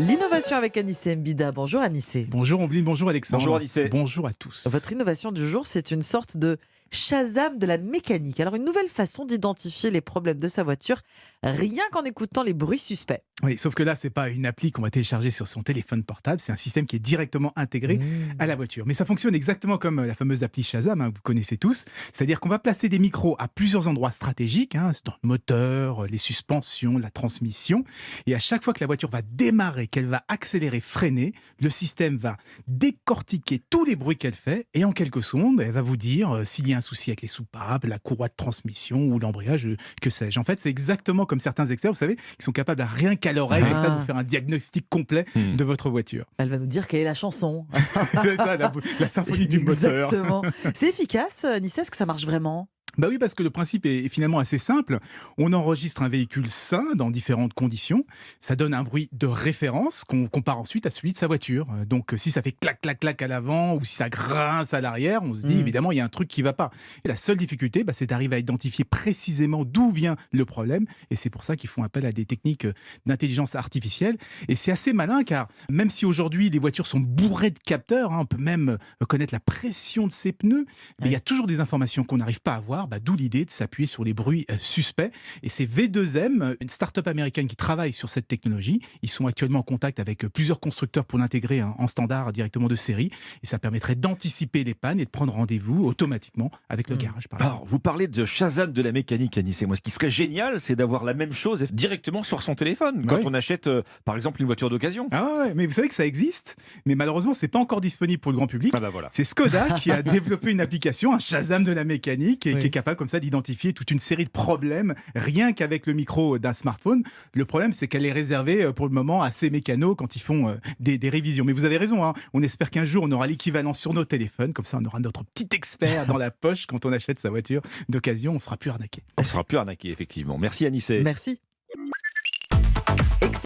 L'innovation avec Anissé Mbida. Bonjour Anissé. Bonjour Ombline, bonjour Alexandre. Bonjour Anissé. Bonjour à tous. Votre innovation du jour, c'est une sorte de Shazam de la mécanique. Alors une nouvelle façon d'identifier les problèmes de sa voiture, rien qu'en écoutant les bruits suspects. Oui, sauf que là, c'est pas une appli qu'on va télécharger sur son téléphone portable, c'est un système qui est directement intégré à la voiture. Mais ça fonctionne exactement comme la fameuse appli Shazam, que vous connaissez tous. C'est-à-dire qu'on va placer des micros à plusieurs endroits stratégiques, dans le moteur, les suspensions, la transmission. Et à chaque fois que la voiture va démarrer, qu'elle va accélérer, freiner, le système va décortiquer tous les bruits qu'elle fait et en quelques secondes, elle va vous dire s'il y a un souci avec les soupapes, la courroie de transmission ou l'embrayage, que sais-je. En fait, c'est exactement comme certains experts, vous savez, qui sont capables à rien qu'à l'oreille, comme ça, de vous faire un diagnostic complet de votre voiture. Elle va nous dire quelle est la chanson. C'est ça, la symphonie du moteur. Exactement. C'est efficace, Anissé, est-ce que ça marche vraiment ? Bah oui, parce que le principe est finalement assez simple. On enregistre un véhicule sain dans différentes conditions. Ça donne un bruit de référence qu'on compare ensuite à celui de sa voiture. Donc si ça fait clac, clac, clac à l'avant ou si ça grince à l'arrière, on se dit évidemment il y a un truc qui ne va pas. Et la seule difficulté, c'est d'arriver à identifier précisément d'où vient le problème. Et c'est pour ça qu'ils font appel à des techniques d'intelligence artificielle. Et c'est assez malin car même si aujourd'hui les voitures sont bourrées de capteurs, on peut même connaître la pression de ses pneus, mais il y a toujours des informations qu'on n'arrive pas à voir. D'où l'idée de s'appuyer sur les bruits suspects. Et c'est V2M, une start-up américaine qui travaille sur cette technologie. Ils sont actuellement en contact avec plusieurs constructeurs pour l'intégrer en standard directement de série. Et ça permettrait d'anticiper les pannes et de prendre rendez-vous automatiquement avec le garage, par exemple. Alors, vous parlez de Shazam de la mécanique, Anissé. Moi, ce qui serait génial, c'est d'avoir la même chose directement sur son téléphone quand on achète, par exemple, une voiture d'occasion. Ah ouais, mais vous savez que ça existe, mais malheureusement, c'est pas encore disponible pour le grand public. Voilà. C'est Skoda qui a développé une application, un Shazam de la mécanique, et qui est capable comme ça d'identifier toute une série de problèmes rien qu'avec le micro d'un smartphone. Le problème, c'est qu'elle est réservée pour le moment à ces mécanos quand ils font des révisions. Mais vous avez raison, on espère qu'un jour on aura l'équivalent sur nos téléphones, comme ça on aura notre petit expert dans la poche quand on achète sa voiture d'occasion, on ne sera plus arnaqué. On ne sera plus arnaqué, effectivement. Merci Anissé. Merci.